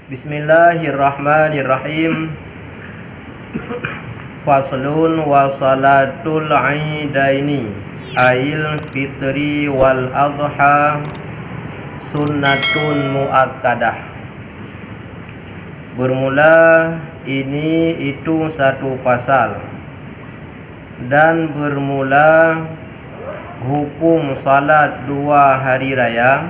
Bismillahirrahmanirrahim. Faslun wa salatul aidaini ail fitri wal adha sunnatun muakkadah. Bermula ini itu satu pasal, dan bermula hukum salat dua hari raya,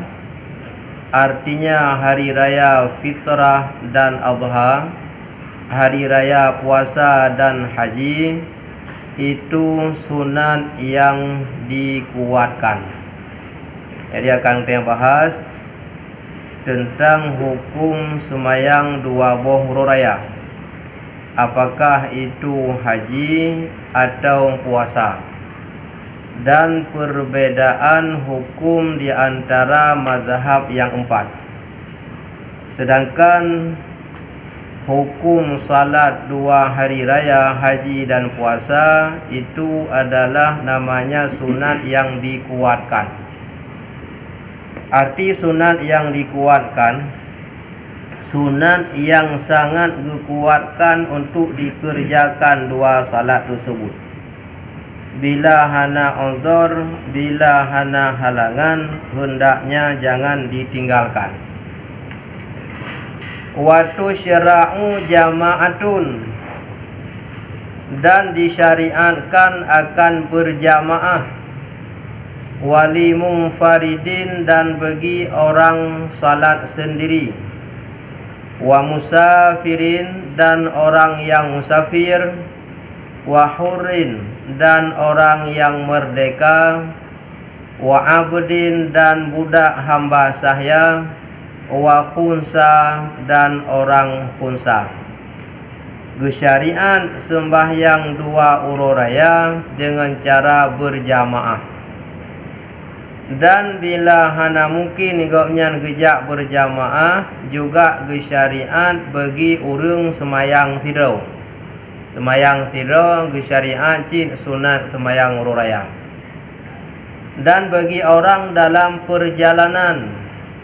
artinya hari raya fitrah dan adha, hari raya puasa dan haji, itu sunat yang dikuatkan. Jadi akan kita bahas tentang hukum semayang dua boh raya, apakah itu haji atau puasa, dan perbedaan hukum di antara mazhab yang empat. Sedangkan hukum salat dua hari raya, haji dan puasa itu adalah namanya sunat yang dikuatkan. Arti sunat yang dikuatkan, sunat yang sangat dikuatkan untuk dikerjakan dua salat tersebut. Bila hana uzur, bila hana halangan, hendaknya jangan ditinggalkan. Wa syara'u jama'atun, dan disyariatkan akan berjamaah. Wali munfaridin, dan bagi orang salat sendiri. Wa musafirin, dan orang yang musafir. Wa hurrin, dan orang yang merdeka. Wa abdin, dan budak hamba sahaya. Wa khunsa, dan orang khunsa. Syariat sembahyang dua ururaya dengan cara berjamaah. Dan bila hana mungkin igaknya gejak berjamaah, juga syariat bagi urang semayang tirau. Semayang tirau syariat cin sunat semayang ururaya. Dan bagi orang dalam perjalanan,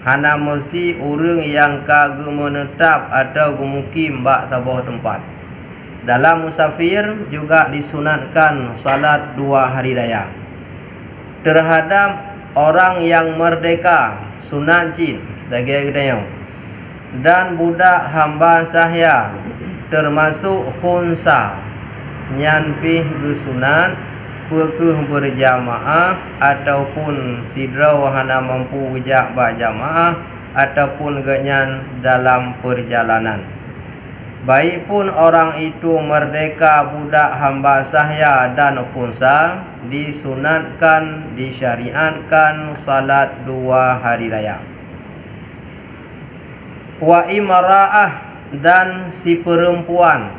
hana mesti urang yang kagum menetap atau gemukim bak tabuh tempat. Dalam musafir juga disunatkan salat dua hari raya. Terhadap orang yang merdeka sunat cin dan budak hamba sahaya termasuk khunsa nyanpih gesunat pekeh berjamaah ataupun sidraw hana mampu gejak berjamaah ataupun genyan dalam perjalanan. Baik pun orang itu merdeka, budak hamba sahaya dan khunsa, disunatkan, disyariatkan salat dua hari raya. Wa imra'ah, dan si perempuan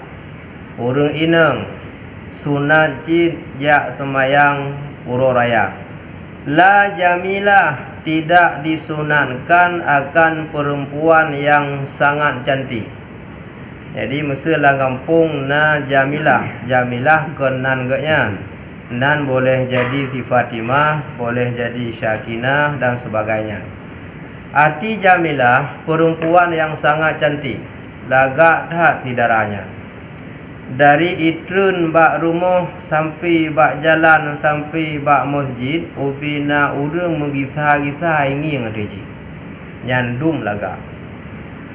urang inang sunat cid jak semayang urur raya. La jamilah, tidak disunatkan akan perempuan yang sangat cantik. Jadi mesti lah kampung na jamilah. Jamilah kenan gaknya. Nan boleh jadi si Fatimah, boleh jadi Syakinah dan sebagainya. Arti jamilah perempuan yang sangat cantik. Lagak dah tidaranya. Dari itrun bak rumah sampai bak jalan sampai bak masjid, ubina urang mengisah-gisah ingin ngedeji. Nyandum lagak.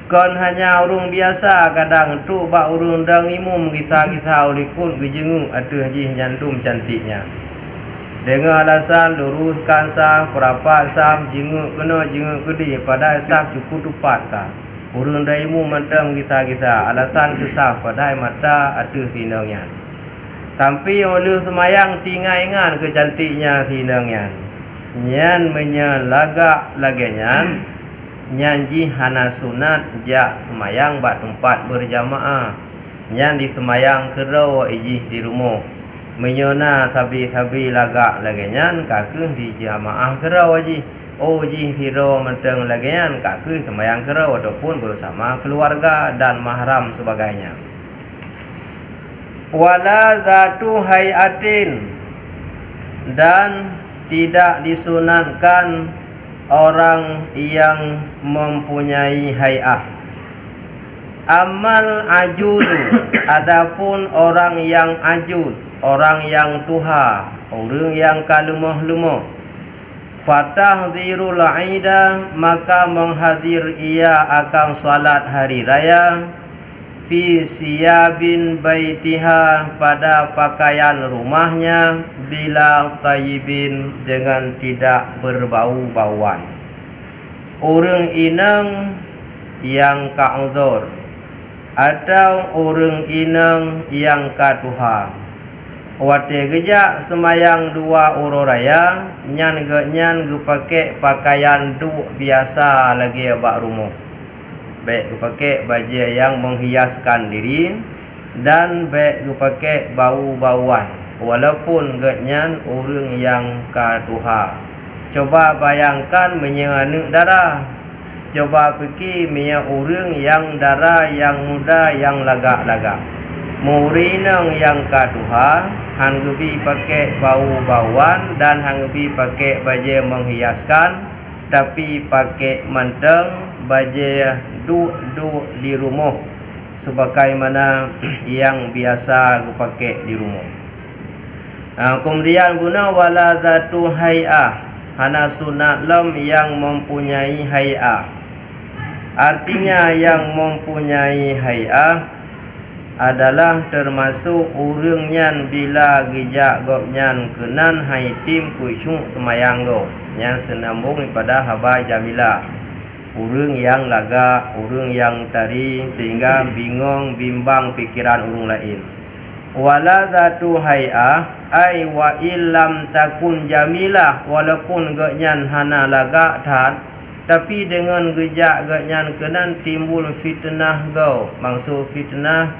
Kon hanya urung biasa, kadang tu bak urung dang imum kisah-kisah ulikun gejengung atuh jih nyantum cantiknya. Dengan alasan luruskan sah, perapat sah, jenguk kena jenguk kedi, pada sah cukup tupat ka. Urung dah imum matam kisah-kisah, alasan kesah pada mata atuh sinangnya. Tapi oleh semayang tingai-ingan kecantiknya sinangnya. Nyan menyalagak laganya. Nyanji hana sunat jak semayang bak tempat berjamaah. Nyan di semayang kerau ijih di rumah. Menyona sabi-sabi lagak lagi nyan kakeh di jamaah kerau ijih. Oh jih hiro menteng lagi nyan kakeh semayang kerau ataupun bersama keluarga dan mahram sebagainya. Wala zatu hayatin, dan tidak disunatkan orang yang mempunyai hay'ah. Amal ajudu, adapun orang yang ajud, orang yang tuha, orang yang kalemah-lemah, fatahdzirul aida, maka menghadir ia akan salat hari raya, fi siyabin baitiha, pada pakaian rumahnya, bila tayyibin, dengan tidak berbau-bauan. Orang inang yang ka'udhur, atau orang inang yang katuha, wate gejak semayang dua uro raya, nyan gepake pakaian du biasa lagi abak rumah, baik gepake baju yang menghiaskan diri, dan baik gepake bau-bauan, walaupun genyan orang yang katuha. Coba bayangkan menyanuk darah, coba fikir minyak orang yang darah yang muda yang lagak-lagak, murinang yang kaduha, hanggebi pakai bau-bauan dan hanggebi pakai baju menghiaskan, tapi pakai manteng baju duduk di rumah sebagaimana yang biasa dipakai di rumah. Kemudian guna wala zatu hay'ah, hana sunat lam yang mempunyai hay'ah. Artinya yang mempunyai hay'ah adalah termasuk urangnya bila gejak gopnyan kenan haitim kusyuk semayang go, yang senambung pada haba jamila, urang yang laga, urang yang tari, sehingga bingung bimbang pikiran urang lain. Wala zatu hay'ah ay wa illam takun jamilah, walaupun gopnyan hana laga tat, tapi dengan gejak genyan kenan timbul fitnah go, maksud fitnah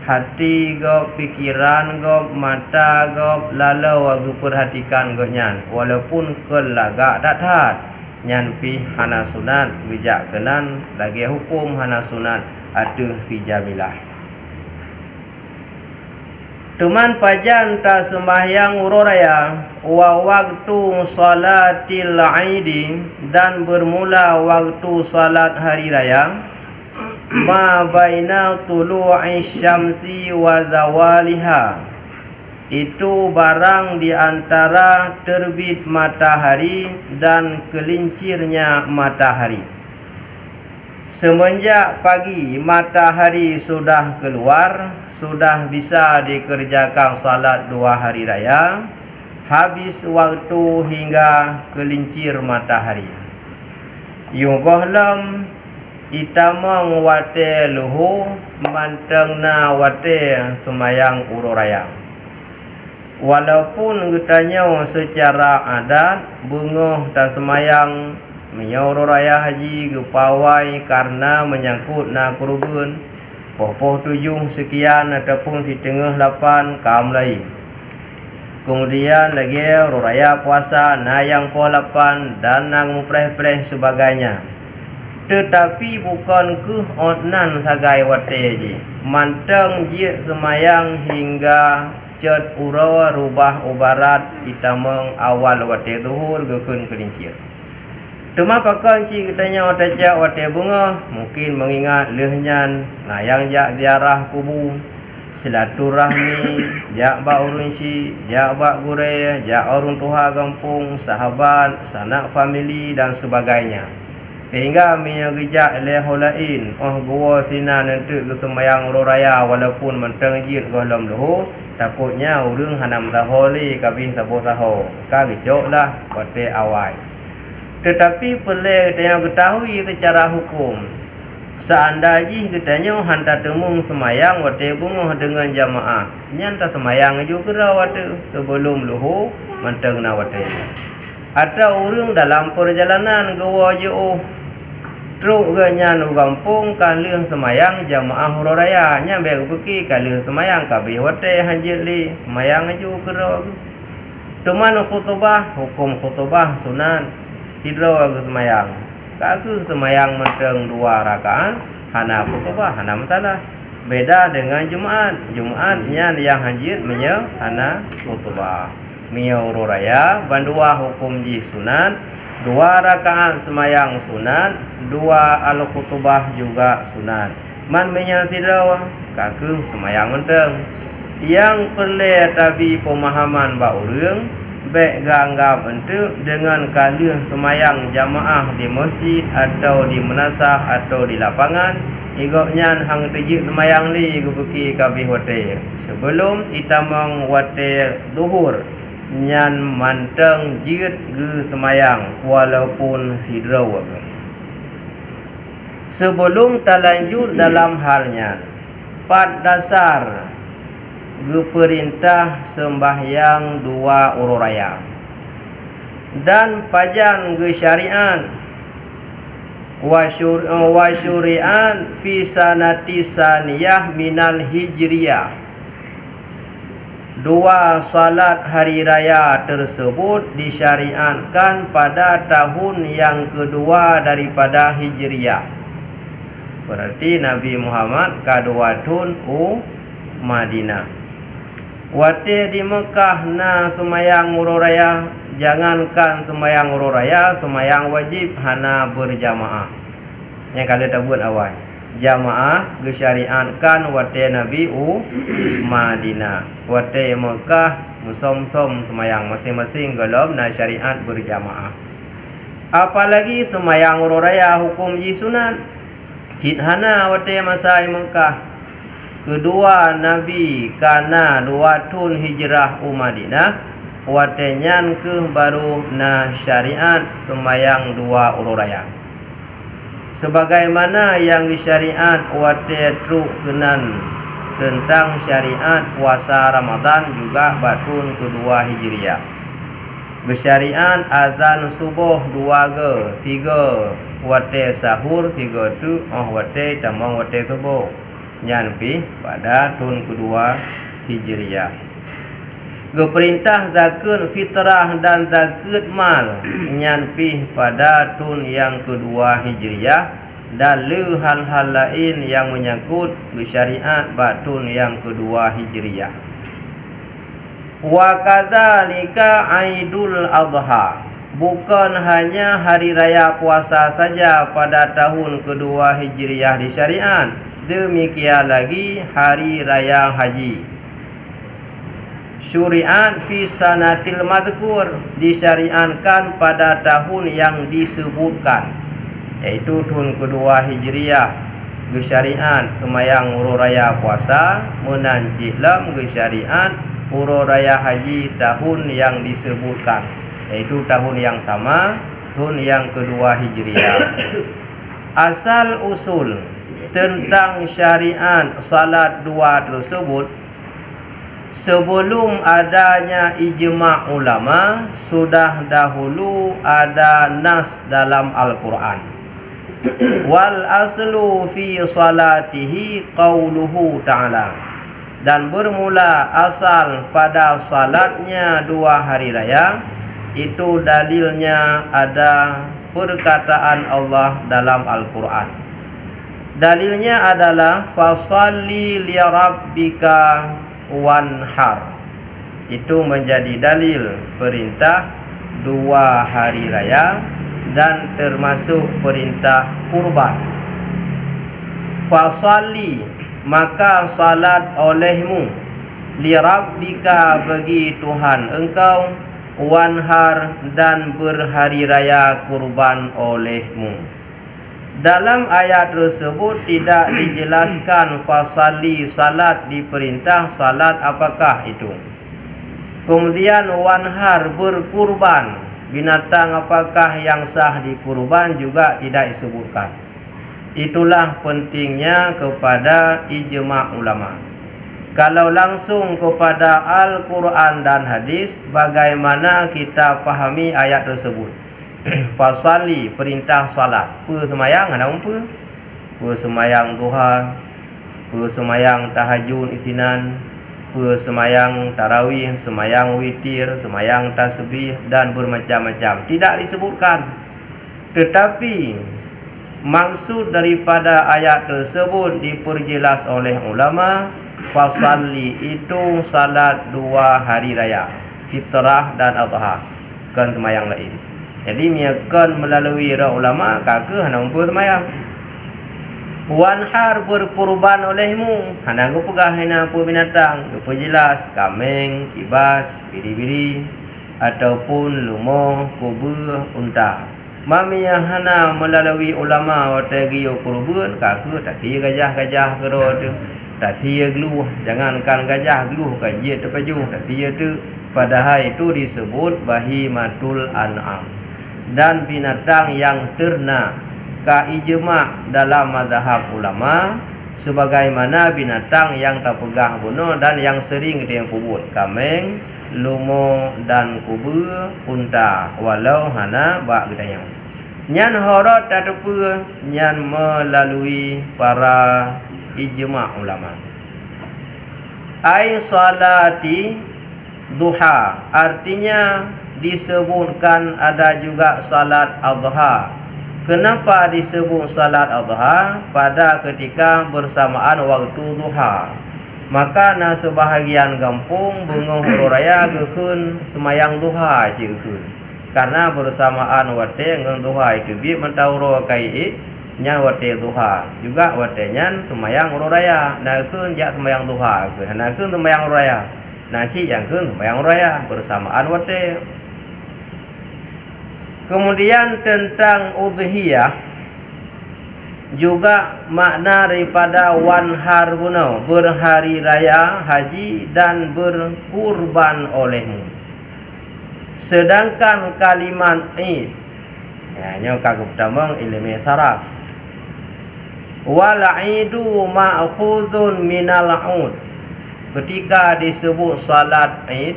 hati go, pikiran go, mata go, lalu wagu perhatikan genyan, walaupun kelagak dathat, nyan pi hana sunat gejak kenan lagi hukum hana sunat atuh fi jamilah. Tuman pajan ta sembahyang ururaya wa waktu salatil aidi, dan bermula waktu salat hari raya, ma baina tulu'i syamsi wa zawaliha, itu barang di antara terbit matahari dan gelincirnya matahari. Semenjak pagi matahari sudah keluar, sudah bisa dikerjakan salat dua hari raya, habis waktu hingga gelincir matahari. Yunggohlam itamang wate luhu, mantengna wate semayang uro raya. Walaupun getanya secara adat bungoh dan semayang menyauro raya haji gepawai karena menyangkut na kurubun poh 7 sekian ataupun di tengah 8 kaum lain. Kemudian lagi raya puasa na yang poh 8 dan nang mupreh-preh sebagainya. Tetapi bukan ke otnan sagai wate ji, manteng ji semayang hingga cet ura rubah ubarat itamang awal wate zuhur gekun kelincir. Cuma pakai cik katanya wate jak wate bunga, mungkin mengingat lehnya nah yang jak ziarah kubu, silaturahmi, jak bak urun si, jak bak gure, jak orang tua kampung, sahabat, sanak family dan sebagainya. Sehingga menyegejak leholain, gua sina nanti ke semayang raya walaupun menteng jid golam luhu, takutnya urung hanam taholi kabih sabo saho, kagejok lah wate awal. Tetapi perlu kita ketahui secara hukum, seandainya katanya hantar temung semayang wate bungoh dengan jamaah, nyanta semayang juga wate sebelum luhu menteng na wate. Atau orang dalam perjalanan gawa jauh, truk ganyan kampung kalih semayang jamaah raya, nyambe pergi kalih semayang kabeh wate hajir li semayang juga. Cuman khutbah, hukum khutbah sunat tidro aku semayang. Aku semayang menteng 2 rakaat, hana khutbah, hana masalah. Beda dengan Jumaat. Jumaatnya yang hajir menye hana khutbah. Menye uru raya, bandua hukum ji sunat, 2 rakaat semayang sunat, 2 al khutbah juga sunat. man menya tidak kaku semayang menteng yang perlu tapi pemahaman ba urang baik ganggap itu dengan kalian semayang jamaah di masjid atau di menasah atau di lapangan igoknya hang tejik semayang ni gubuki kabih wate sebelum itamang wate duhur nyan manteng jit ge semayang walaupun hidraw sebelum terlanjut dalam halnya pada dasar perintah sembahyang dua uru raya dan pajan ge syariat wa syuri'an fi sanati saniyah minal hijriyah. Dua salat hari raya tersebut disyariatkan pada tahun yang kedua daripada hijriyah. Berarti Nabi Muhammad kadua tahun Madinah. Wate di Mekah na semayang uru raya, jangankan semayang uru raya, semayang wajib hana berjamaah. Yang kali tabut awal. Jamaah gesyariatkan wate Nabi Madinah. Wate Mekah musom-som semayang masing-masing gelom na syariat berjamaah. Apalagi semayang uru raya hukum ji sunat. Cid hana wate masa Mekah. Kedua Nabi kana 2 tahun hijrah Madinah watenyan ke baru na syariat semayang 2 uru raya. Sebagaimana yang syariat wate truk kenan tentang syariat puasa Ramadan juga batun kedua hijriah. Bersyariat azan subuh 2 ge 3 wate sahur 3 tu wate tamang wate subuh. Nyanpi pada tahun kedua hijriah. Geperintah zakat fitrah dan zakat mal nyanpi pada tahun yang kedua hijriah dan hal-hal lain yang menyangkut syariat tahun yang kedua hijriah. Wa kadzalika Aidul Adha, bukan hanya hari raya puasa saja pada tahun kedua hijriah disyariat. Demikian lagi hari raya haji. Syuriat fi sanatil madhkur, disyariatkan pada tahun yang disebutkan, yaitu tahun kedua hijriah. Gesyariat semayang uru raya puasa menancik lam gesyariat uru raya haji tahun yang disebutkan, yaitu tahun yang sama, tahun yang kedua hijriah. Asal usul tentang syariat salat dua tersebut, sebelum adanya ijma' ulama sudah dahulu ada nas dalam Al-Quran. Wal aslu fi salatihi qauluhu ta'ala, dan bermula asal pada salatnya 2 hari raya itu dalilnya ada perkataan Allah dalam Al-Quran. Dalilnya adalah fasalli li rabbika wanhar. Itu menjadi dalil perintah 2 hari raya dan termasuk perintah kurban. Fasalli, maka salat olehmu, li rabbika, bagi Tuhan engkau, wanhar, dan berhari raya kurban olehmu. Dalam ayat tersebut tidak dijelaskan fasalli salat diperintah salat apakah itu. Kemudian wanhar berkurban, binatang apakah yang sah dikurban juga tidak disebutkan. Itulah pentingnya kepada ijma' ulama. Kalau langsung kepada Al-Quran dan hadis, bagaimana kita pahami ayat tersebut? Fasalli, perintah salat. Apa semayang ada apa? Apa semayang duha, apa semayang tahajud isinan, apa semayang tarawih, semayang witir, semayang tasbih dan bermacam-macam. Tidak disebutkan. Tetapi maksud daripada ayat tersebut diperjelas oleh ulama. Fasalli itu salat 2 hari raya, fitrah dan adha, bukan semayang lain. Jadi miakan melalui ulama kakak hana umpur semayang. Wanhar berkurban olehmu. Hana go pegah hina apa binatang, go jelas kameng, kibas, biri-biri ataupun lumo, kubu, unta. Mami yang hana melalui ulama wate giyo kurban kaku tak tia gajah-gajah kero tu. Tak tia geluh, jangankan gajah geluh kajit terpaju, tak tia tu. Padahal itu disebut bahimatul an'am. Dan binatang yang ternak ka ijma' dalam mazhab ulama sebagaimana binatang yang terpegah bunuh dan yang sering kita kubur, kameng, lumo dan kubu, unta walau hana bak gedayang. Nyan horot tatapu nyan melalui para ijma' ulama. Ai salati duha, artinya disebutkan ada juga salat adha. Kenapa disebut salat adha? Pada ketika bersamaan waktu duha. Maka na sebahagian kampung bunga huru raya gekeun semayang duha cikeun. Karena bersamaan wate ngan duha itu bi mentauro kai nyan wate duha. Juga wate nyan semayang huru raya. Na keun jak semayang duha keun. Na keun semayang huru raya. Nasi yang keun semayang huru raya bersamaan wate. Kemudian tentang udhiyah juga makna daripada wanhar bunau, berhari raya haji dan berkurban olehmu. Sedangkan kalimat id nya kagum tamang ilmu saraf. Wal idu ma'khudun minal ud. Ketika disebut salat id,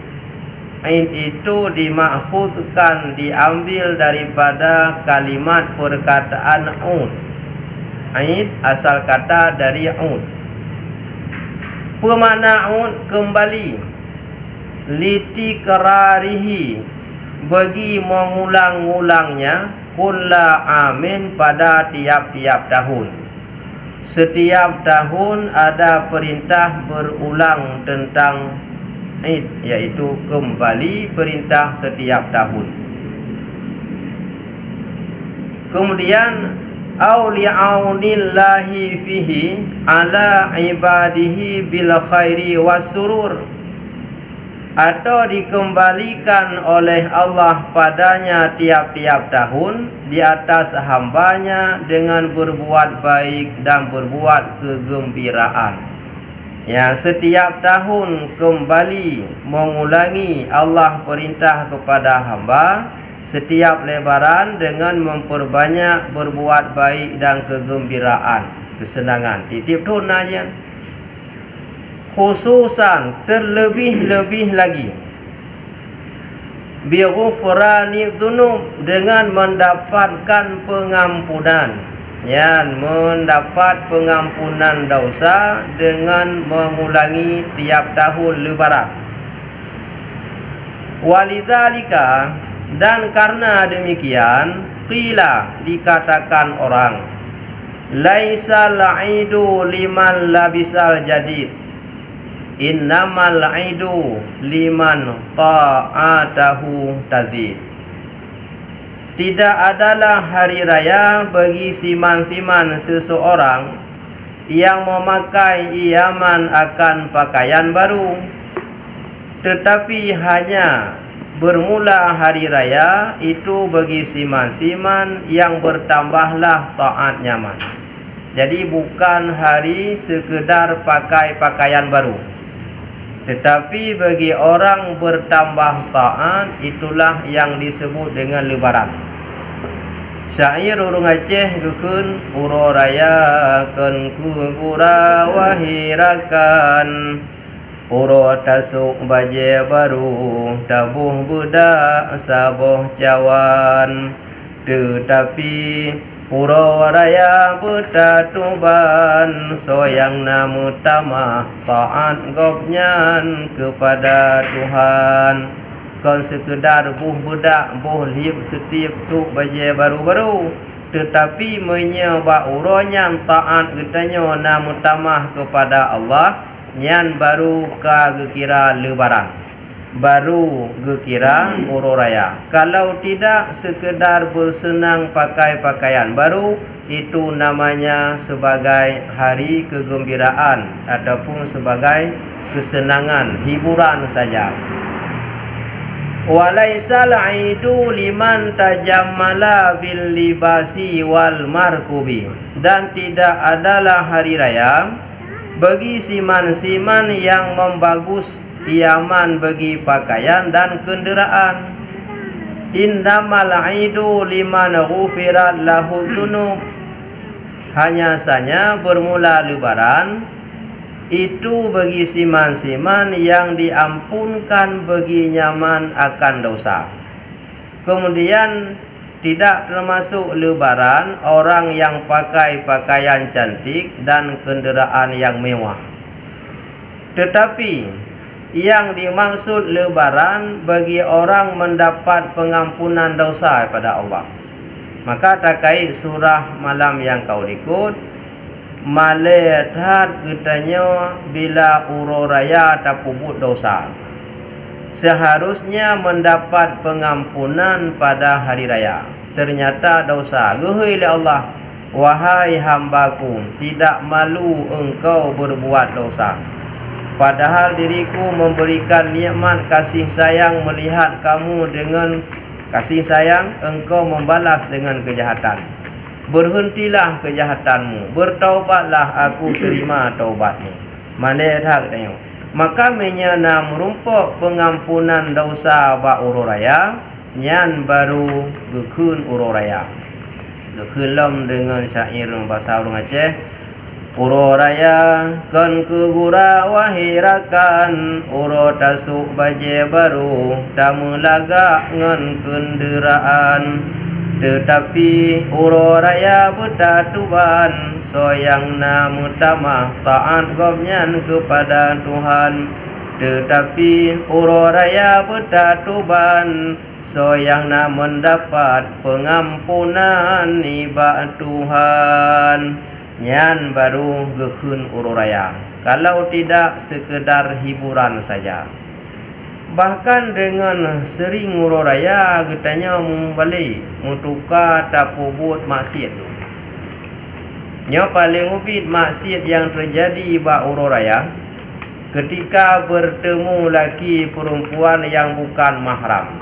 id itu dimakhudkan, diambil daripada kalimat perkataan ud. Id asal kata dari ud. Pemakna ud kembali, litikrarihi, bagi mengulang-ulangnya, kulla amin, pada tiap-tiap tahun. Setiap tahun ada perintah berulang tentang id, yaitu kembali perintah setiap tahun. Kemudian au li'aunillahi fihi ala ibadihi bil khairi wassurur, atau dikembalikan oleh Allah padanya tiap-tiap tahun di atas hambanya dengan berbuat baik dan berbuat kegembiraan. Yang setiap tahun kembali mengulangi Allah perintah kepada hamba setiap lebaran dengan memperbanyak berbuat baik dan kegembiraan, kesenangan. Titip tu najan. Khususan terlebih-lebih lagi bi ghufrani dzunub, dengan mendapatkan pengampunan, mendapat pengampunan dosa dengan mengulangi tiap tahun lebaran. Walidzalika, dan karena demikian, qila, dikatakan orang, laisal aidu liman labisal jadid, innamal aidu liman ta'atahu tazid. Tidak adalah hari raya bagi siman-siman seseorang yang memakai iaman akan pakaian baru, tetapi hanya bermula hari raya itu bagi siman-siman yang bertambahlah taat nyaman. Jadi bukan hari sekedar pakai pakaian baru, tetapi bagi orang bertambah taat, itulah yang disebut dengan lebaran. Syair urung Aceh gekeun uro raya keun kura wahirakan, uro tasuk baje baru tabuh budak saboh cawan. Tetapi uro raya bertatuban, soyang namu tamah taat gopnyan kepada Tuhan. Kon sekedar buh budak buh liep setiap tu baje baru-baru, tetapi menyebab uronya taat getanya namu tamah kepada Allah, nyan baru ka gekira lebaran, baru gekira uro raya. Kalau tidak sekedar bersenang pakai pakaian baru, itu namanya sebagai hari kegembiraan ataupun sebagai kesenangan, hiburan saja. Walaisal aidu liman tajammala bil libasi wal markubi, dan tidak adalah hari raya bagi siman-siman yang membagus iaman bagi pakaian dan kenderaan. Innamal aidu liman ghufirat lahu dzunub, hanya saja bermula lebaran itu bagi siman-siman yang diampunkan bagi nyaman akan dosa. Kemudian tidak termasuk lebaran orang yang pakai pakaian cantik dan kenderaan yang mewah. Tetapi yang dimaksud lebaran bagi orang mendapat pengampunan dosa daripada Allah. Maka terkait surah malam yang kau ikut, malihat katanya bila ururaya tapubut dosa, seharusnya mendapat pengampunan pada hari raya. Ternyata dosa, gehoi oleh Allah, wahai hambaku, tidak malu engkau berbuat dosa, padahal diriku memberikan nikmat kasih sayang melihat kamu dengan kasih sayang, engkau membalas dengan kejahatan. Berhentilah kejahatanmu, bertaubatlah, aku terima taubatmu. Malihat tengok. Maka menyana merumpok pengampunan dosa ba ururaya, nyan baru gekun ururaya. Gekelam dengan syair bahasa orang Aceh. Ururaya kan kegura wahirakan, uro tasuk baje baru, tamulaga ngan kenderaan. Tetapi ururaya bertatuban, soyang namu tamah taat gomnyan kepada Tuhan. Tetapi ururaya bertatuban, soyang na mendapat pengampunan ibadah Tuhan. Nyan baru gekun ururaya. Kalau tidak sekedar hiburan saja. Bahkan dengan sering ururaya katanya membalik, mutukar tapubut maksiat tu. Nya paling ubit maksiat yang terjadi ba ururaya ketika bertemu laki perempuan yang bukan mahram.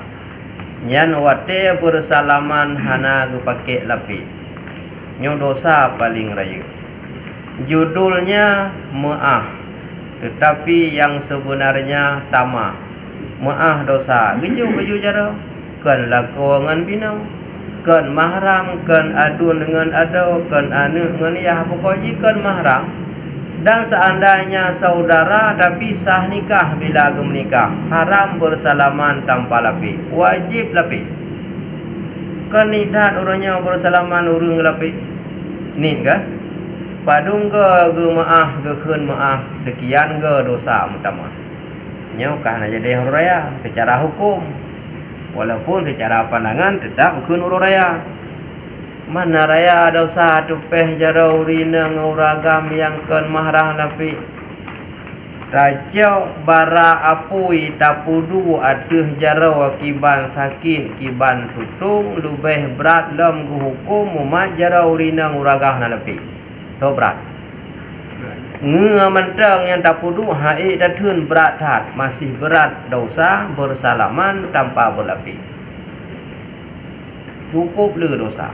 Nyan wate bersalaman hana gepake lapik. Nya dosa paling raya. Judulnya maah, tetapi yang sebenarnya tamah. Maah dosa, geju cara kan lakongan binau, kan mahram, kan adun dengan adau, kan anu dengan yah, pokoknya kan mahram. Dan seandainya saudara tapi sah nikah bila menikah, haram bersalaman tanpa lapik, wajib lapik. Kan nidat orangnya bersalaman urung lapik, nit kah? Padung ke maah, ke maah, sekian ke dosa utama. Nyokah nak jadi ururaya secara hukum, walaupun secara pandangan tetap bukan ururaya. Mana raya dosa tupeh jarau rina nguragam yang kan mahrah lapi. Rajau bara apui tapudu aduh jarau akiban sakit kiban tutung lubeh berat lam gu hukum umat jarau rina nguragam lapi. To berat. Mentang yang tak pudu hai datun berat hat, masih berat dosa bersalaman tanpa berlapik. Cukup le dosa.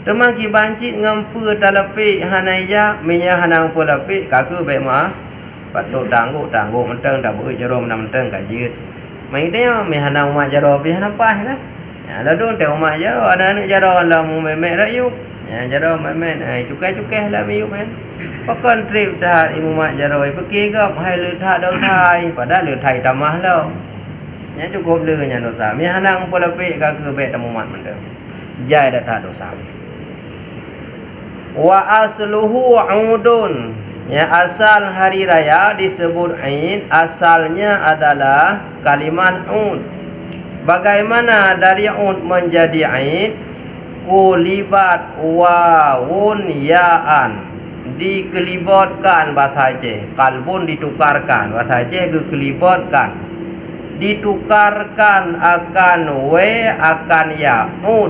Teman ki bancit ngampu talapik hanaya menya hanang polapik kaku baik mah. Patut tangguh mentang tak boleh jaro mentang kajit. Mai dia me hanang mak jaro pi hanapah kan. Ya ladun teh mak jaro ada anak jaro lah mu memek rayuk. Ya jaro memek cukai-cukai lah meyuk kan. Pakon trip dah ibu mak jaroi pergi ke hai le tha dau thai padahal le thai tamah lo nya cukup le nya dosa mi hanang pola pe ka ke be tamu mat mende jai dah tha dosa wa asluhu udun, ya asal hari raya disebut Aid asalnya adalah kalimat ud. Bagaimana dari ud menjadi Aid? Kulibat wawun yaan, dikelibatkan bahasa Aceh, kalbun ditukarkan bahasa Aceh dikelibatkan, ditukarkan akan we akan ya ud,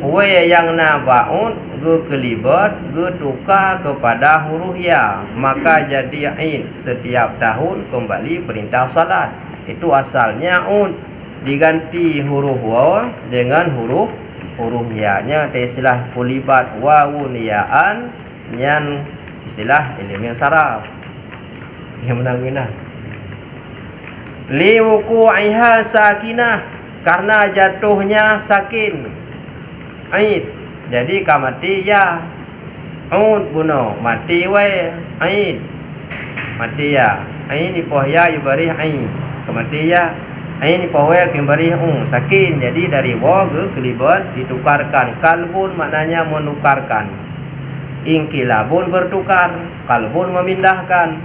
we yang nabaud ge kelibat ge tukar kepada huruf ya, maka jadi ain. Setiap tahun kembali perintah salat. Itu asalnya un, diganti huruf waw dengan huruf ya nya istilah kulibat wawun yaan nyan istilah ilmiah saraf yang menang liwuku'iha sakinah, karena jatuhnya sakin aid. Jadi kamati ya un buno mati we aid mati ya aid ipohya yubari aid kamati ya aid ipohya kembali sakin. Jadi dari wa ke kelibat ditukarkan. Kalbun maknanya menukarkan, ingkilabun bertukar, kalbun memindahkan,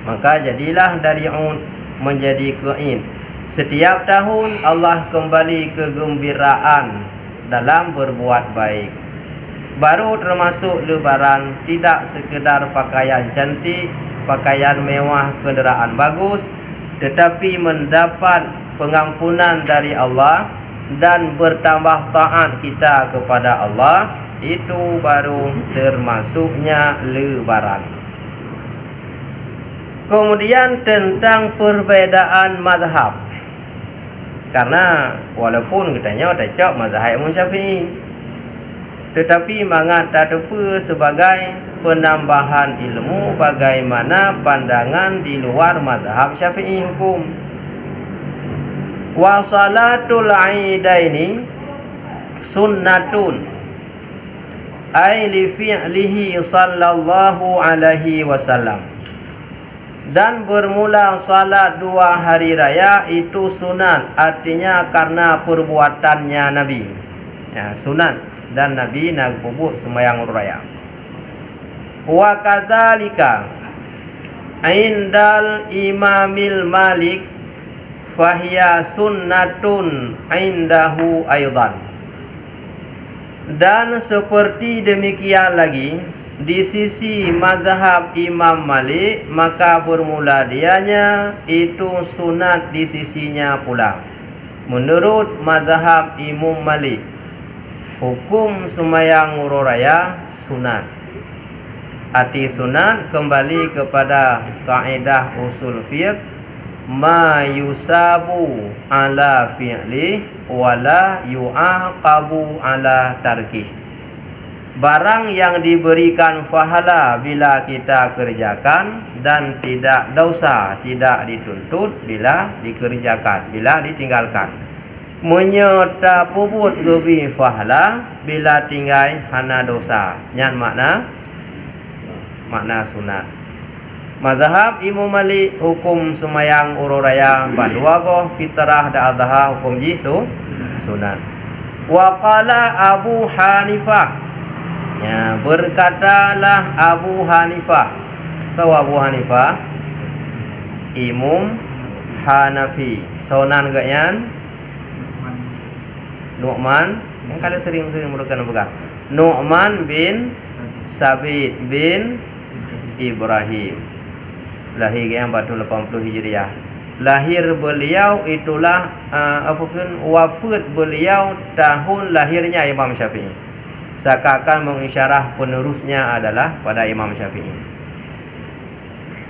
maka jadilah dari un menjadi ke in. Setiap tahun Allah kembali kegembiraan dalam berbuat baik. Baru termasuk lebaran, tidak sekedar pakaian cantik, pakaian mewah, kenderaan bagus, tetapi mendapat pengampunan dari Allah dan bertambah taat kita kepada Allah. Itu baru termasuknya lebaran. Kemudian tentang perbedaan mazhab. Karena walaupun katanya tak mazhab Imam Syafi'i, tetapi mangat terdapat sebagai penambahan ilmu bagaimana pandangan di luar mazhab Syafi'i hukum. Wa salatul aidaini sunnatun ay li fi'lihi sallallahu alaihi wasallam. Dan bermula salat dua hari raya itu sunat, artinya karena perbuatannya Nabi ya, sunat. Dan Nabi nak puput sembahyang raya. Wa kadzalika indal imamil Malik fahiya sunnatun indahu aidan. Dan seperti demikian lagi di sisi mazhab Imam Malik, maka bermula dianya itu sunat di sisinya pula. Menurut mazhab Imam Malik, hukum sembahyang raya sunat. Arti sunat kembali kepada kaedah usul fiqh, ma yusabu ala fi'li wala yu'aqabu ala tarkih. Barang yang diberikan pahala bila kita kerjakan dan tidak dosa, tidak dituntut bila dikerjakan, bila ditinggalkan. Menyerta puput lebih pahala bila tinggal hana dosa. Nyan makna sunat. Mazhab Imam Malik hukum sembahyang raya badwa fitrah da adha hukum jisu sunat. Wa qala Abu Hanifah, ya, berkatalah Abu Hanifah. Tahu Abu Hanifah? Imam Hanafi. Sonan gayan Nu'man. Yang kalian sering merukan bukan? Nu'man bin Sabit bin Ibrahim. Lahir yang batu 80 Hijriah. Lahir beliau itulah wafat beliau tahun lahirnya Imam Syafi'i. Seakan mengisyarah penerusnya adalah pada Imam Syafi'i.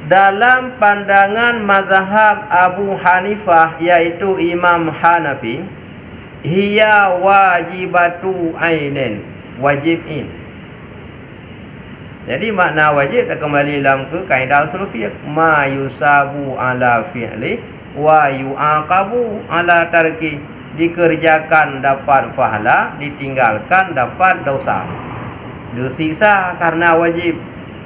Dalam pandangan mazhab Abu Hanifah, yaitu Imam Hanafi, hiya wajibatu ainin, wajibin. Jadi makna wajib kembali dalam ke kaedah usul fiqh, ma yusabu ala fi'li wa yu'aqabu ala tarki. Dikerjakan dapat pahala, ditinggalkan dapat dosa. Disiksa karena wajib.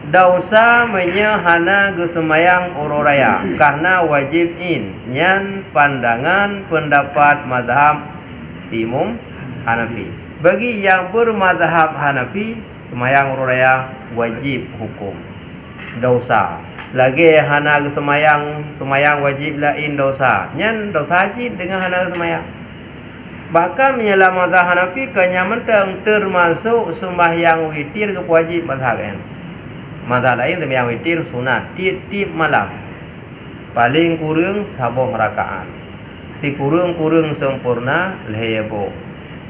Dosa menyahana gesemayang raya karena wajib in. Nyan pandangan pendapat mazhab Imam Hanafi. Bagi yang bermazhab Hanafi, semayang raya wajib hukum dosa. Lagi hana semayang wajib lain dosa. Nyan dosa haji dengan hana semayang. Bahkan menyelam mazhab Hanafi kenyamatan termasuk sembahyang witir ke wajib mazhab kan. Mazhab lain sembahyang witir sunat tiap malam. Paling kurang 10 rakaat. Si kurang sempurna lehebo.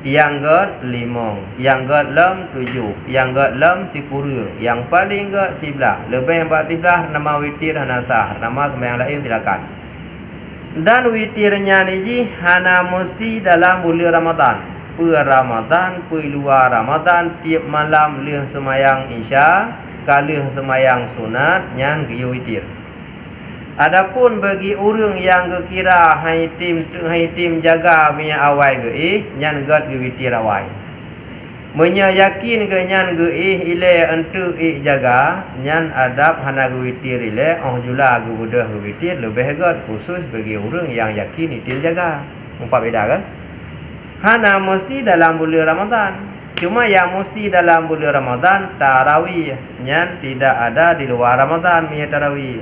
yang get limong, yang get lem 7, yang get lem 10, yang paling get 13. Lebih 14 nama witir hana sah, nama sembahyang lain silakan. Dan witirnya ni hana mesti dalam bulan Ramadan. Per Ramadan, per luar Ramadan, tiap malam leh sembahyang Isya, kali sembahyang sunat nyan ke witir. Adapun bagi orang yang kira hai tim jaga punya awal ke nyan gat ke witir awal. Menya yakin ke nyan ke ile entu jaga nyan adab hana ke witir ile jula ke budah ke witir lebih gat khusus bagi orang yang yakin tim jaga. Empat beda kan? Hana mesti dalam bulan Ramadan. Cuma yang mesti dalam bulan Ramadan tarawih nyan tidak ada di luar Ramadan punya tarawih.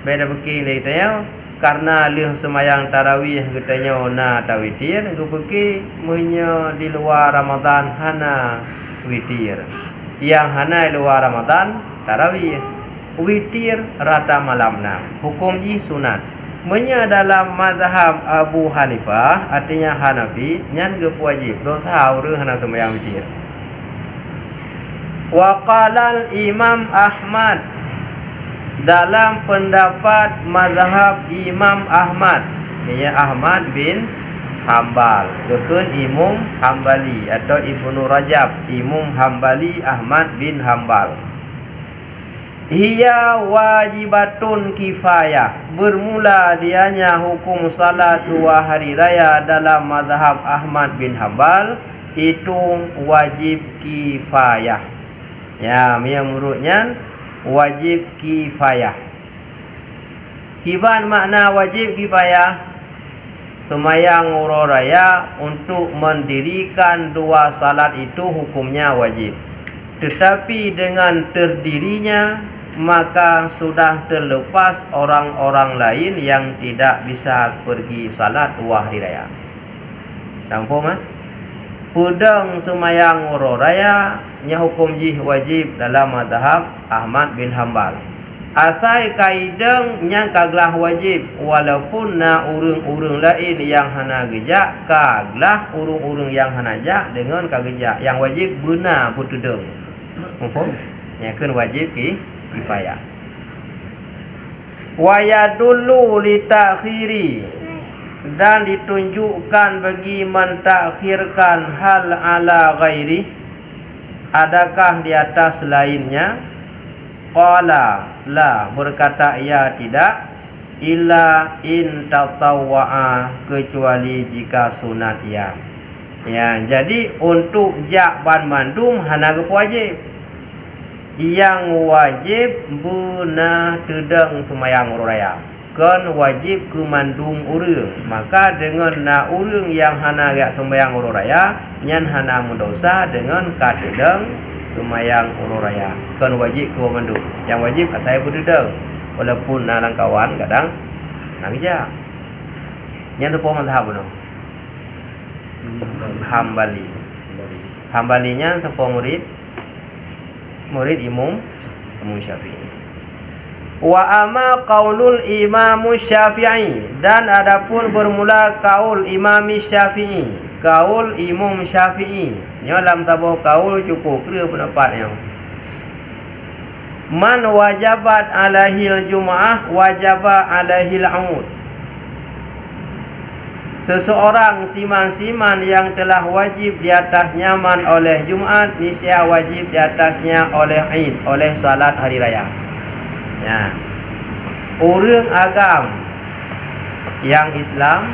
Beda begini katanya karena leh semayang tarawih katanya na tawitir ku pergi munyo di luar Ramadan hana witir. Yang hana di luar Ramadan tarawih. Witir rata malam na. Hukum ji sunat. Munyo dalam mazhab Abu Hanifah artinya Hanafi nyan ge wajib dosa urang hana semayang witir. Wa qala Imam Ahmad dalam pendapat mazhab Imam Ahmad, ia Ahmad bin Hambal, kekun Imam Hambali atau Ibnu Rajab, Imam Hambali Ahmad bin Hambal. Hiya wajibatun kifayah. Bermula dianya hukum salat 2 hari raya dalam mazhab Ahmad bin Hambal itu wajib kifayah. Ya, menurutnya wajib kifayah. Kiban makna wajib kifayah sembahyang urang raya untuk mendirikan 2 salat itu hukumnya wajib. Tetapi dengan terdirinya maka sudah terlepas orang-orang lain yang tidak bisa pergi salat 2 hari raya. Nampak mah? Pudang sembahyang urang raya nya hukum jih wajib dalam mazhab Ahmad bin Hambal. Asal kaidang nya kaglah wajib walaupun na urang-urang lain yang hana gejak kaglah urang-urang yang hana jak dengan kagejak yang wajib benar putudeng. Mumpung nya keun wajib kifayah. Wa yadullu li ta'khiri dan ditunjukkan bagi mentakhirkan hal ala ghairi, adakah di atas lainnya? Qala la, berkata ia tidak, illa in tatawwa'a, kecuali jika sunat ia. Ya, jadi untuk jak ban mandum hana wajib. Yang wajib benar tedang sembahyang urang raya. Kan wajib ke mandum urang. Maka dengan na urang yang hana yak sembahyang urang raya, nyan hana mendosa dengan katedang sembahyang urang raya. Kan wajib ke mandum. Yang wajib atai berdedang. Walaupun na langkawan kadang na kerja. Nyan tu pun mazhab no. Hambali. Hambalinya siapa murid? Murid Imam Syafi'i. Wa amma qaulul Imam Syafi'i, dan adapun bermula kaul Imam Syafi'i. Kaul Imam Syafi'i. Dalam tabuh kaul cukup clear pendapatnya. Man wajabat alaihil jum'ah wajaba alaihil amud. Seseorang siman-siman yang telah wajib di atasnya man oleh Jumat, niscaya wajib di atasnya oleh Aid, oleh salat hari raya. Ya. Orang agam yang Islam,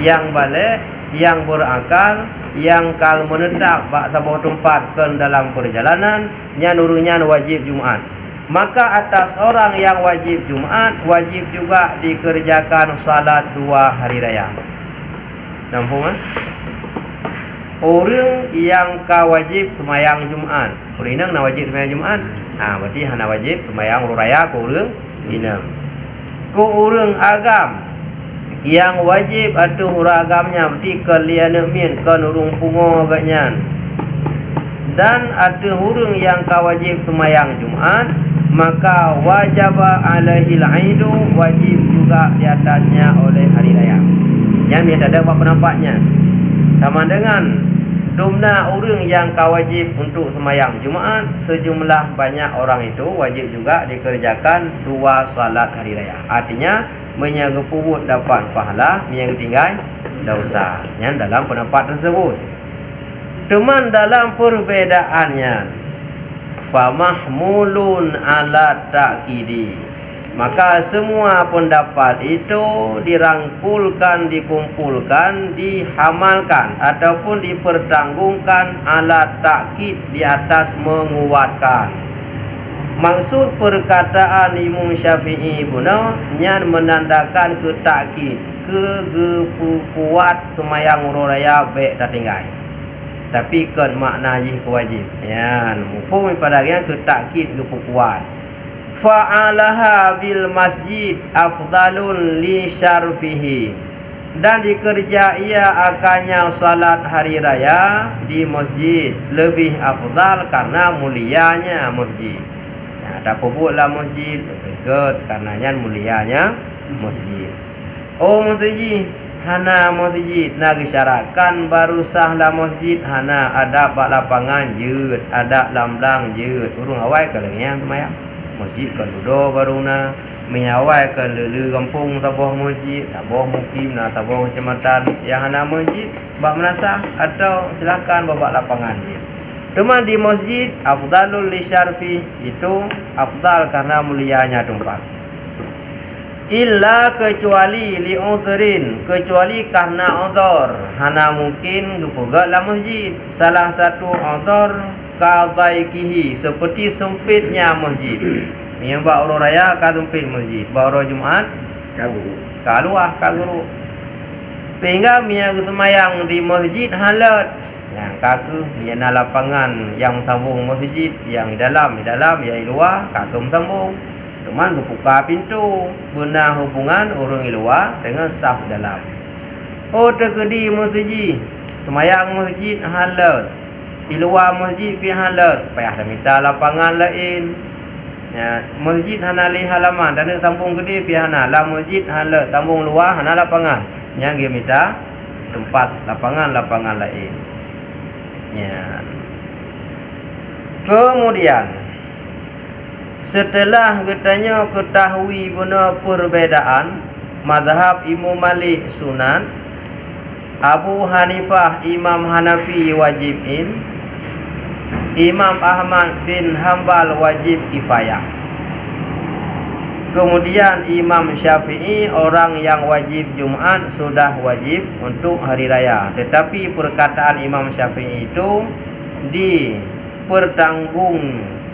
yang balik, yang berakal, yang kal menetap bak sebuah tempat ke dalam perjalanan, nya nurunya wajib Jumat. Maka atas orang yang wajib Jumat, wajib juga dikerjakan salat 2 hari raya. Nampak kan? Orang yang wajib sembahyang Jumat, orang nak wajib sembahyang Jumat, berarti hana wajib sembahyang urang raya ke orang ina. Ko orang agam yang wajib atau orang agamnya berarti kalian min kan urang pungo agaknya. Dan ada orang yang wajib sembahyang Jumat, maka wajaba alaihil aidu, wajib juga di atasnya oleh hari raya. Yang dia ada apa penampaknya? Sama dengan Dumna orang yang wajib untuk semayang Jumaat sejumlah banyak orang itu wajib juga dikerjakan 2 salat hari raya. Artinya menyaga puput dapat pahala, menyaga tinggal dosa. Yang dalam pendapat tersebut. Teman dalam perbedaannya famahmulun ala ta'kidi. Maka semua pendapat itu dirangkulkan, dikumpulkan, dihamalkan ataupun dipertanggungkan ala takkid, di atas menguatkan. Maksud perkataan Imam Syafi'i puna yang menandakan ke takkid, ke kuat semayang raya baik tak tinggal. Tapi kan makna jih kewajib. Ya, mufhum pada yang ke takkid, ke kuat. Fa'alaha bil masjid afdalun li syarfihi. Dan dikerja ia akannya salat hari raya di masjid lebih afdal karena mulianya masjid. Ya, tak pupuklah masjid berikut karenanya mulianya masjid. Oh masjid, hana masjid nak isyarakan baru sahlah masjid hana ada bak lapangan jeut, ada lamblang jeut. Urung awal kalau yang semayang masjid kan duduk baru na menyawai ke lelu kampung tabuh masjid, tabuh mukim na tabuh kecamatan yang hana masjid bak menasah atau silakan babak lapangan je. Cuma di masjid afdalul li syarfi, itu afdal karena mulianya tempat. Illa kecuali li udhrin, kecuali karena udhur hana mungkin gepuga la masjid. Salah satu udhur kadaikihi, seperti sempitnya masjid. Yang bak orang raya ka sempit masjid, bak orang Jumaat ka luah ka guru. Sehingga mia semayang di masjid halat. Yang kaku mia lapangan yang sambung masjid, yang di dalam, yang di luar kaku sambung. Cuman buka pintu, guna hubungan orang di luar dengan saf dalam. Oh terkedi masjid, semayang masjid halat. Di luar masjid pi halat, payah dah minta lapangan lain. Ya, masjid hana li halaman dan tambung gede pi hana la masjid halat, tambung luar hana lapangan. Yang dia minta tempat lapangan lain. Ya. Kemudian setelah katanya ketahui benar perbedaan mazhab Imam Malik sunat, Abu Hanifah Imam Hanafi wajibin, Imam Ahmad bin Hanbal wajib kifayah. Kemudian Imam Syafi'i orang yang wajib Jumat sudah wajib untuk hari raya. Tetapi perkataan Imam Syafi'i itu dipertanggung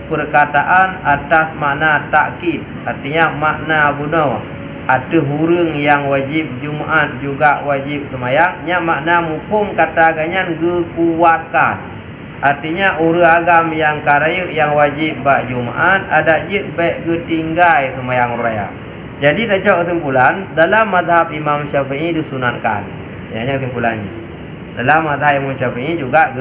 perkataan atas makna takkid. Artinya makna bunuh. Ada hurung yang wajib Jumat juga wajib semayang. Nya makna mukum kata ganyan gekuatkan. Artinya orang agam yang karaya yang wajib bak Jumaat ada jid baik ketinggai semayang raya. Jadi tajak kesimpulan dalam mazhab Imam Syafi'i disunatkan. Yang kesimpulannya dalam mazhab Imam Syafi'i juga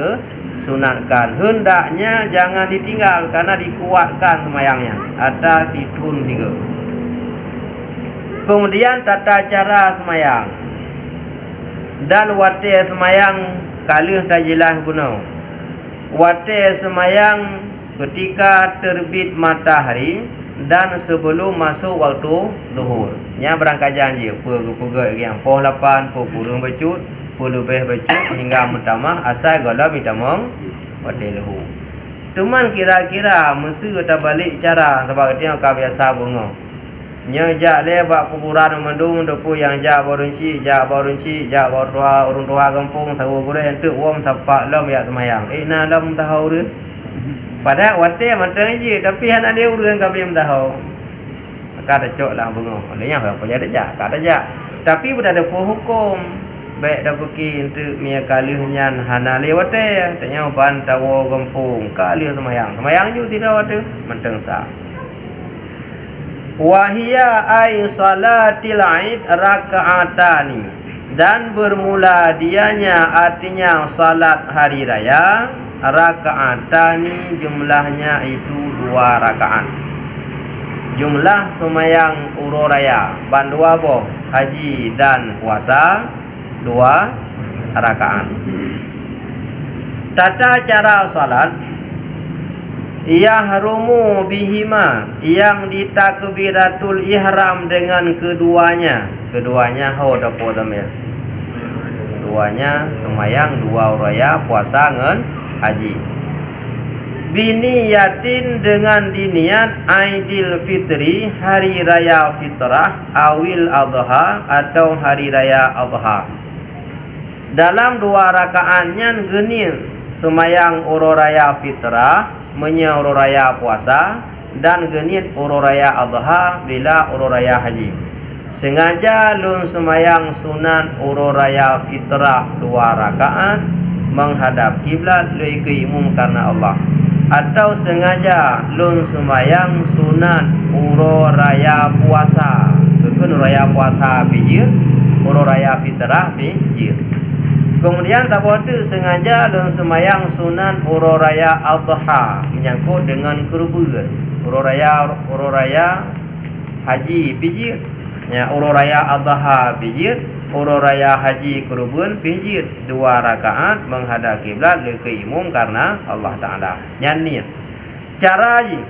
sunatkan. Hendaknya jangan ditinggal karena dikuatkan semayangnya. Ada titun 3. Kemudian tata cara semayang dan waktu semayang kalih tak jelas guna. Waktu semayang ketika terbit matahari dan sebelum masuk waktu zuhur. Nya berangkat janji pega yang poh 8, poh kurung becut, poh lebih becut hingga mentamah asal gala mitamong waktu luhur. Cuman kira-kira mesti kita balik cara sebab dia kau biasa bunga. Nya jak le bak kuburan mendung depu yang jak borunci, jak urun tua kampung tahu gure entuk wong tapak lam ya semayang. Na lam tahu re. Pada waktu matang je tapi hana dia urang kau belum tahu. Maka cok lah bunga. Olehnya apa jadi jak, kata jak. Tapi berada hukum baik dah pergi untuk mia kalihnya hana lewat tanya ban tahu kampung kalih semayang. Semayang juga tidak waktu matang sah. Wahia ay salatil aid raka'atani, dan bermula dianya artinya salat hari raya raka'atani, jumlahnya itu 2 rakaat. Jumlah semayang uro raya ban 2 boh haji dan puasa 2 rakaat. Tata cara salat yahrumu bihima, yang ditakbiratul ihram dengan keduanya. Keduanya dapo tamil. Keduanya semayang dua raya puasa ngan haji. Biniyatin, dengan diniat Aidil Fitri, hari raya fitrah, awil adha, atau hari raya adha. Dalam dua rakaatnya genir semayang uro raya fitrah, menya uro raya puasa, dan genit uro raya adha bila uro raya haji. Sengaja lun semayang sunan uro raya fitrah dua rakaat menghadap kiblat lui ke imum karena Allah, atau sengaja lun semayang sunat uro raya puasa, kekun raya puasa pijir, uro raya fitrah pijir. Kemudian tak boleh sengaja lun semayang sunat uro raya adha, menyangkut dengan kurban, uro raya haji pijir, ya, uro raya adha pijir, uro raya haji kurban pijir, dua rakaat menghadap kiblat ke imum karena Allah Taala. Nyanyi cara ji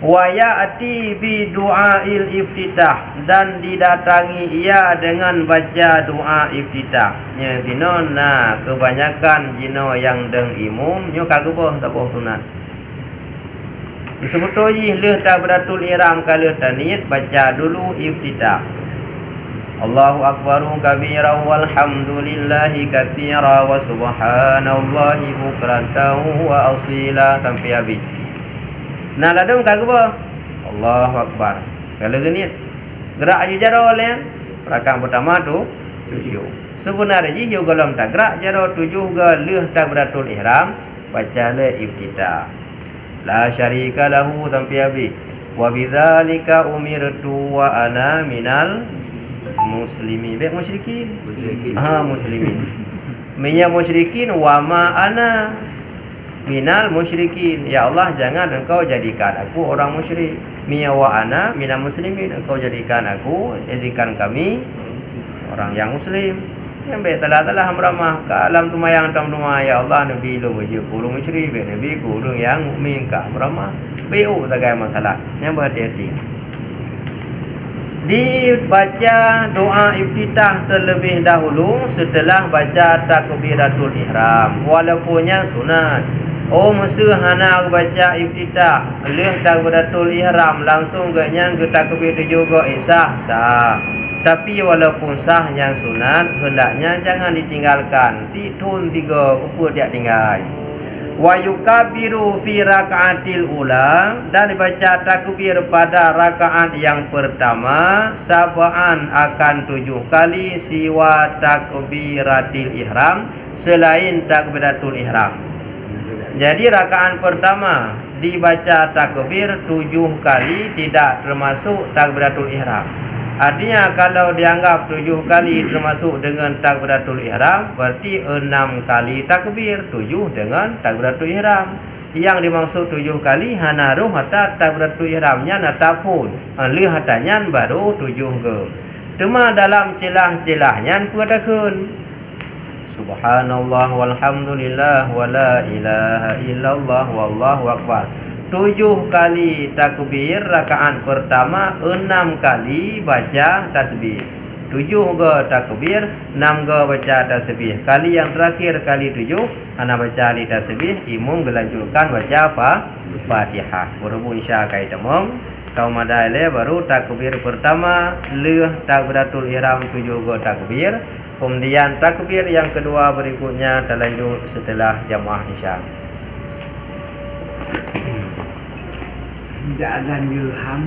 wa ya'ti bi du'ail iftitah, dan didatangi ia dengan baca doa iftitah. Nya dino na kebanyakan jino yang deng imum nyo kageboh tak boh sunat. Disebut ji leh takbiratul ihram kalau taniyat baca dulu iftitah. Allahu akbaru kabira walhamdulillahi katsira wa subhanallahi bukratan wa asila sampai habis. Nah ladum kagak Allahu akbar. Kalau gini gerak aja jaro le rakaat pertama tu 7. Sebenarnya ji golom tak gerak jaro 7 ga leh takbiratul ihram baca le iftitah. La syarika lahu sampai habis. Wa bidzalika umirtu wa ana minal muslimin. Baik musyrikin. Muslimin. Minyak musyrikin wa ma ana minal musyrikin. Ya Allah, jangan engkau jadikan aku orang musyrik. Miya wa ana minal muslimin, engkau jadikan kami orang yang muslim. Yang baik telah meramah ke alam tumayang tam rumah. Ya Allah, Nabi lu wajib kurung musyrik, Nabi kurung yang mukmin ka meramah. Baik tak ada masalah. Yang berhati-hati. Dibaca doa iftitah terlebih dahulu setelah baca takbiratul ihram, walaupunnya sunat. Masa hana baca iftitah leh takbiratul ihram langsung gaknya ke takbir juga sah. Tapi walaupun sah yang sunat, hendaknya jangan ditinggalkan. Tun 3 kupur dia tinggal. Wa yukabiru fi rakaatil ula, dan dibaca takbir pada rakaat yang pertama sab'an akan 7 kali siwa takbiratil ihram, selain takbiratul ihram. Jadi rakaat pertama dibaca takbir 7 kali, tidak termasuk takbiratul ihram. Artinya kalau dianggap 7 kali termasuk dengan takbiratul ihram, berarti 6 kali takbir, 7 dengan takbiratul ihram. Yang dimaksud 7 kali hanaruh hatta takbiratul ihramnya natafun. Li hatanya baru 7 ke. Cuma dalam celah-celahnya kuatakan subhanallah walhamdulillah wala ilaha illallah wallahu akbar. 7 kali takbir rakaat pertama, 6 kali baca tasbih. 7 ke takbir, 6 ke baca tasbih. Kali yang terakhir kali 7 ana baca di tasbih, imam gelanjurkan baca Fatihah. Berhubung insya kai temong kau madai baru takbir pertama leh takbiratul ihram 7 ke takbir. Kemudian takbir yang kedua berikutnya terlanjur setelah jamaah isya. Tidak ada ilham